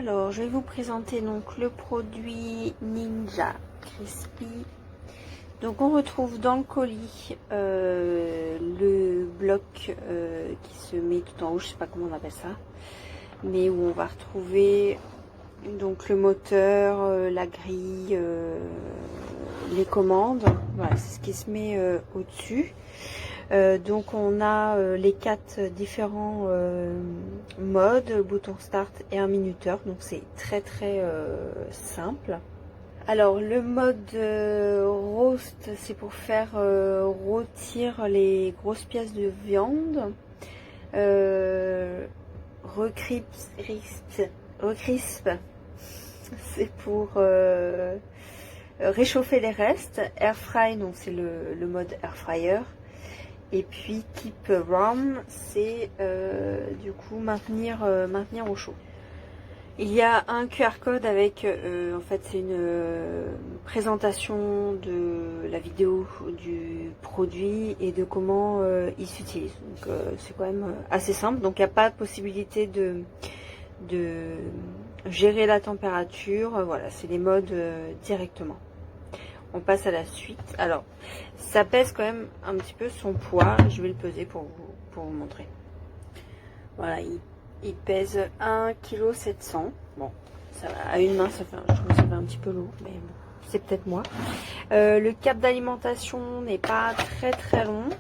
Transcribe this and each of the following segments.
Alors, je vais vous présenter donc le produit Ninja Crispy. Donc, on retrouve dans le colis le bloc qui se met tout en haut, je sais pas comment on appelle ça, mais où on va retrouver donc le moteur, la grille, les commandes. Voilà, c'est ce qui se met au-dessus. Donc on a les 4 différents modes, bouton start et un minuteur, donc c'est très simple. Alors le mode roast, c'est pour faire rôtir les grosses pièces de viande. Recrisp, c'est pour réchauffer les restes. Air fry, donc c'est le mode air fryer. Et puis keep warm, c'est du coup maintenir au chaud. Il y a un QR code avec, en fait c'est une présentation de la vidéo du produit et de comment il s'utilise. Donc c'est quand même assez simple, donc il n'y a pas de possibilité de gérer la température. Voilà, c'est les modes directement. On passe à la suite. Alors, ça pèse quand même un petit peu son poids. Je vais le peser pour vous montrer. Voilà, il pèse 1,7 kg. Bon, ça va, à une main, je trouve que ça fait un petit peu lourd, mais bon, c'est peut-être moi. Le câble d'alimentation n'est pas très long.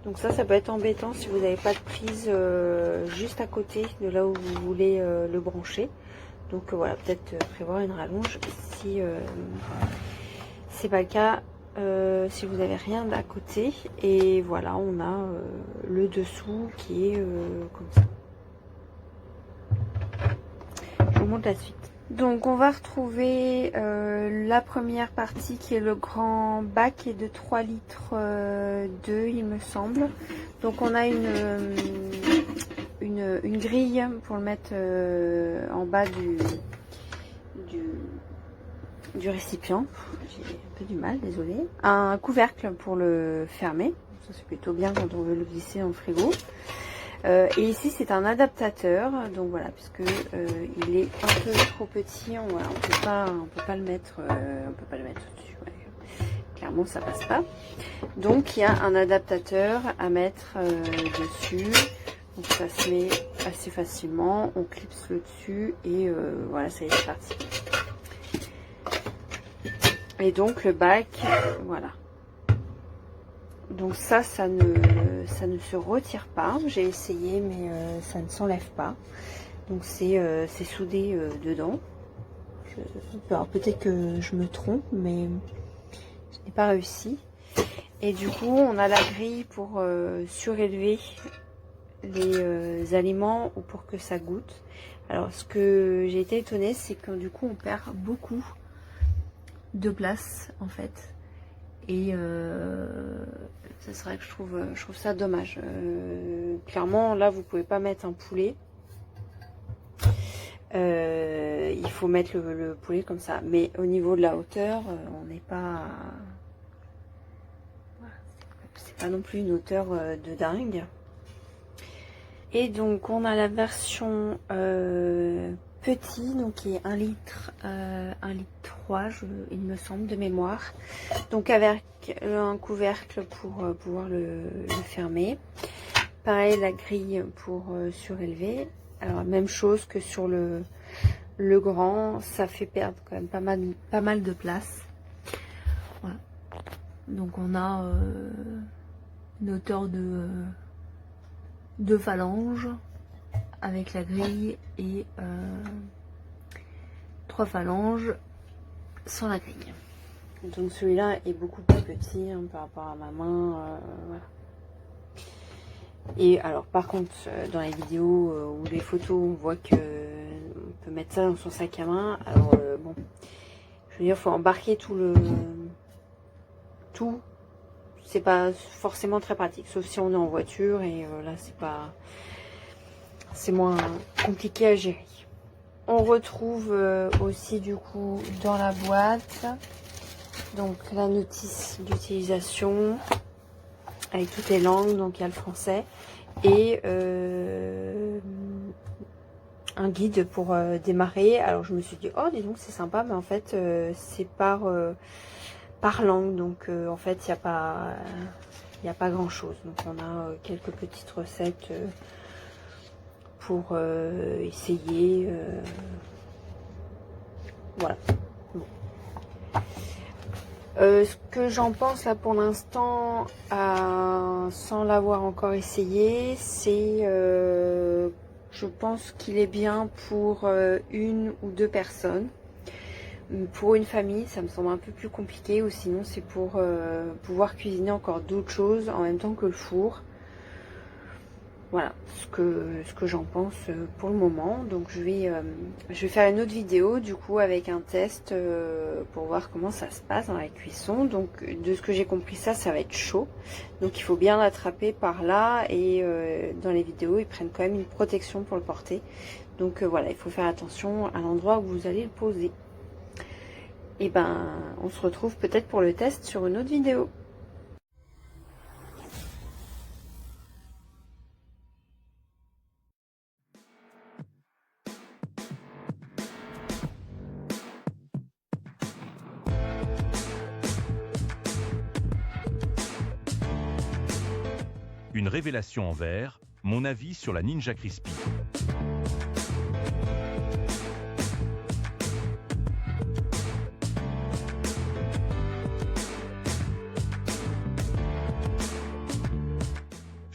Donc ça peut être embêtant si vous n'avez pas de prise juste à côté de là où vous voulez le brancher. Donc voilà, peut-être prévoir une rallonge si c'est pas le cas, si vous n'avez rien à côté. Et voilà, on a le dessous qui est comme ça. Je vous montre la suite. Donc on va retrouver la première partie qui est le grand bac qui est de 3 litres 2 il me semble. Donc on a une grille pour le mettre en bas du récipient. J'ai un peu du mal, désolé. Un couvercle pour le fermer. Ça c'est plutôt bien quand on veut le glisser en frigo. Et ici c'est un adaptateur, donc voilà, puisque il est un peu trop petit, on peut pas le mettre au-dessus. Ouais. Clairement ça passe pas. Donc il y a un adaptateur à mettre dessus. Donc ça se met assez facilement, on clipse le dessus et voilà, ça y est, c'est parti. Et donc le bac, voilà. Donc ça ne se retire pas. J'ai essayé, mais ça ne s'enlève pas. Donc c'est soudé dedans. Alors peut-être que je me trompe, mais je n'ai pas réussi. Et du coup, on a la grille pour surélever les aliments ou pour que ça goûte. Alors ce que j'ai été étonnée, c'est que du coup on perd beaucoup de place en fait. Et ça serait que je trouve ça dommage. Clairement là vous pouvez pas mettre un poulet. Il faut mettre le poulet comme ça. Mais au niveau de la hauteur, on n'est pas... Voilà, c'est pas non plus une hauteur de dingue. Et donc on a la version petit, donc qui est 1 litre, 1 litre 3, il me semble, de mémoire. Donc avec un couvercle pour pouvoir le fermer. Pareil, la grille pour surélever. Alors même chose que sur le grand, ça fait perdre quand même pas mal de place. Voilà. Donc on a une hauteur de 2 phalanges avec la grille et 3 phalanges sans la grille. Donc celui-là est beaucoup plus petit hein, par rapport à ma main. Voilà. Et alors par contre dans les vidéos ou les photos on voit que on peut mettre ça dans son sac à main. Alors bon, je veux dire, faut embarquer tout, c'est pas forcément très pratique, sauf si on est en voiture et là c'est moins compliqué à gérer. On retrouve aussi du coup dans la boîte donc la notice d'utilisation avec toutes les langues, donc il y a le français et un guide pour démarrer. Alors je me suis dit, oh dis donc c'est sympa, mais en fait c'est par langue, donc en fait il n'y a pas grand chose. Donc on a quelques petites recettes pour essayer. Voilà. Bon. Ce que j'en pense là pour l'instant, sans l'avoir encore essayé, c'est je pense qu'il est bien pour une ou deux personnes. Pour une famille, ça me semble un peu plus compliqué, ou sinon c'est pour pouvoir cuisiner encore d'autres choses en même temps que le four. Voilà ce que j'en pense pour le moment. Donc je vais faire une autre vidéo du coup avec un test pour voir comment ça se passe dans la cuisson. Donc de ce que j'ai compris, ça va être chaud. Donc il faut bien l'attraper par là, et dans les vidéos ils prennent quand même une protection pour le porter. Donc voilà, il faut faire attention à l'endroit où vous allez le poser. Et ben on se retrouve peut-être pour le test sur une autre vidéo. Une révélation en verre, mon avis sur la Ninja Crispy.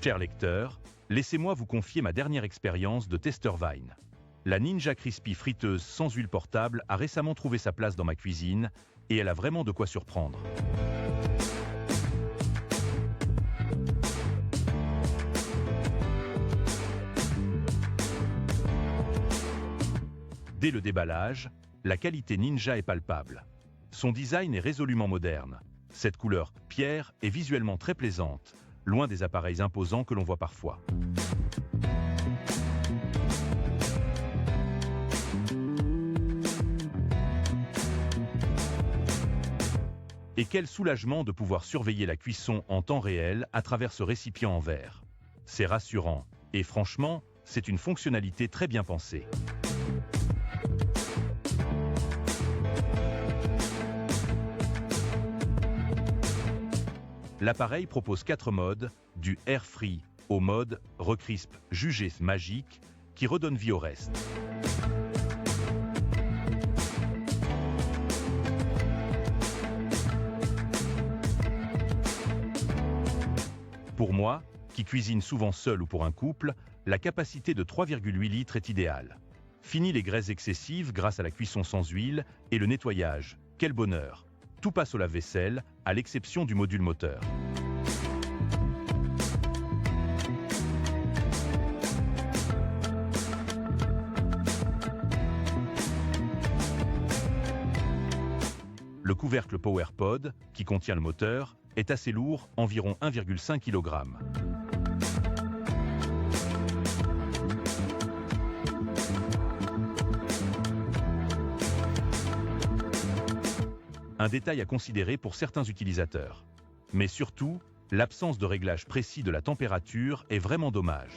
Chers lecteurs, laissez-moi vous confier ma dernière expérience de testeur Vine. La Ninja Crispy friteuse sans huile portable a récemment trouvé sa place dans ma cuisine, et elle a vraiment de quoi surprendre. Dès le déballage, la qualité Ninja est palpable. Son design est résolument moderne. Cette couleur pierre est visuellement très plaisante, loin des appareils imposants que l'on voit parfois. Et quel soulagement de pouvoir surveiller la cuisson en temps réel à travers ce récipient en verre. C'est rassurant, et franchement, c'est une fonctionnalité très bien pensée. L'appareil propose 4 modes, du air free au mode recrisp jugé magique, qui redonne vie au reste. Pour moi, qui cuisine souvent seul ou pour un couple, la capacité de 3,8 litres est idéale. Fini les graisses excessives grâce à la cuisson sans huile et le nettoyage. Quel bonheur! Tout passe au lave-vaisselle, à l'exception du module moteur. Le couvercle PowerPod, qui contient le moteur, est assez lourd, environ 1,5 kg. Un détail à considérer pour certains utilisateurs. Mais surtout, l'absence de réglage précis de la température est vraiment dommage.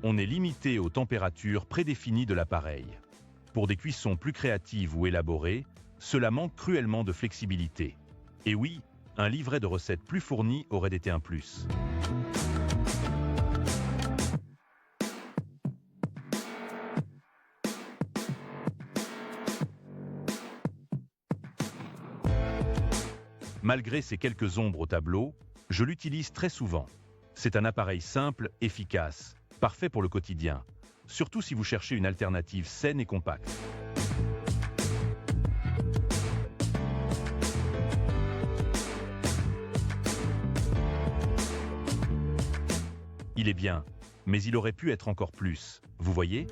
On est limité aux températures prédéfinies de l'appareil. Pour des cuissons plus créatives ou élaborées, cela manque cruellement de flexibilité. Et oui, un livret de recettes plus fourni aurait été un plus. Malgré ces quelques ombres au tableau, je l'utilise très souvent. C'est un appareil simple, efficace, parfait pour le quotidien, surtout si vous cherchez une alternative saine et compacte. Il est bien, mais il aurait pu être encore plus, vous voyez ?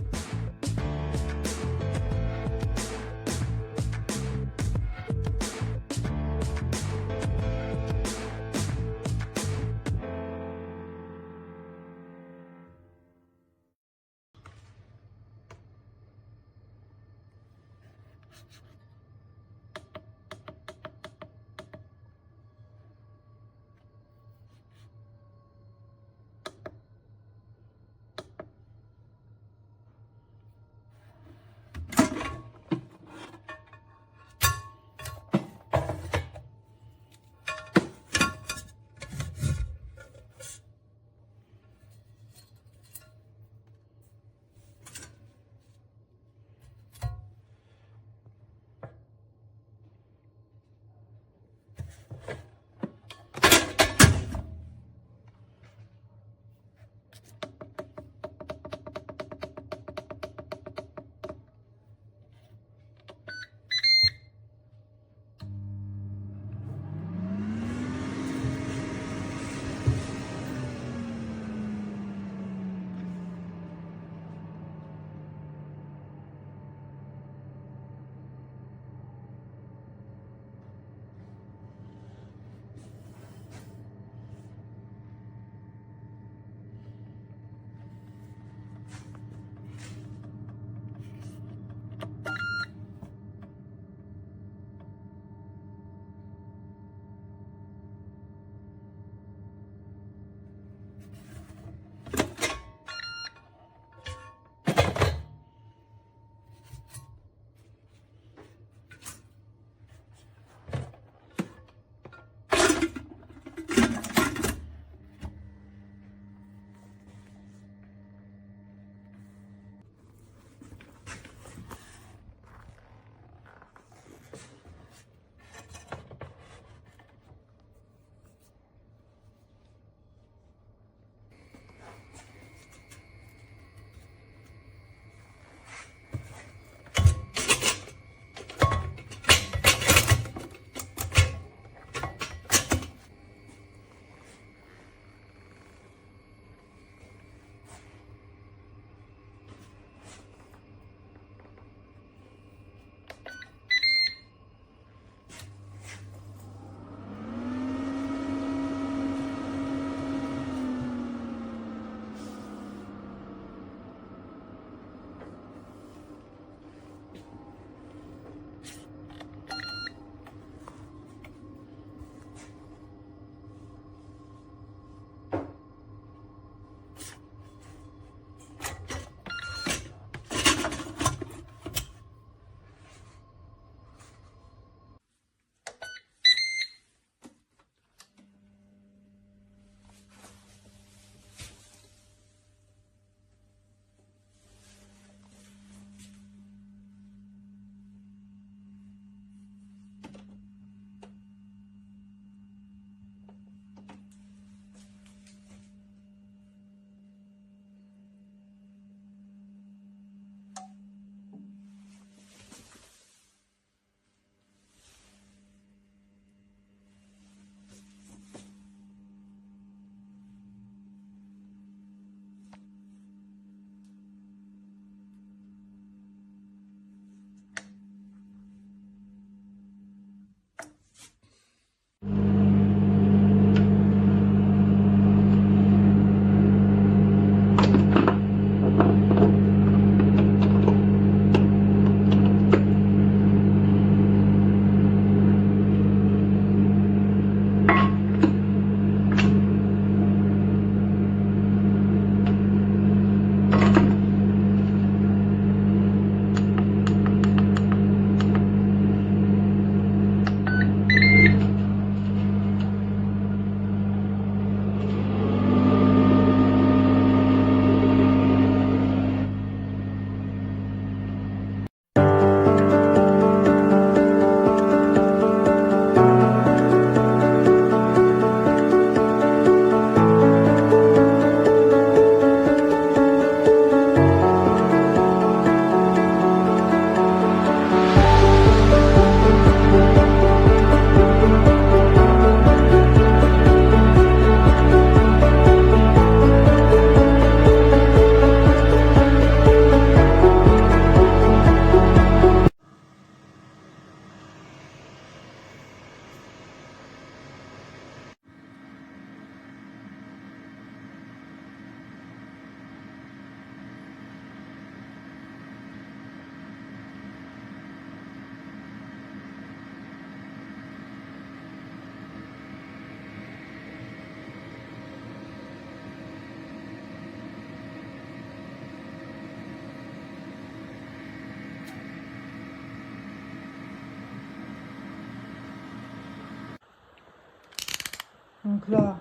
Donc là,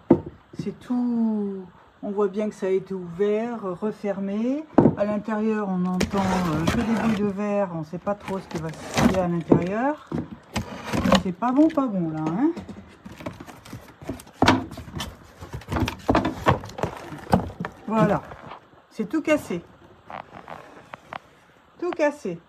c'est tout. On voit bien que ça a été ouvert, refermé. À l'intérieur, on entend que des bruits de verre. On ne sait pas trop ce qui va se passer à l'intérieur. C'est pas bon là. Hein. Voilà. C'est tout cassé. Tout cassé.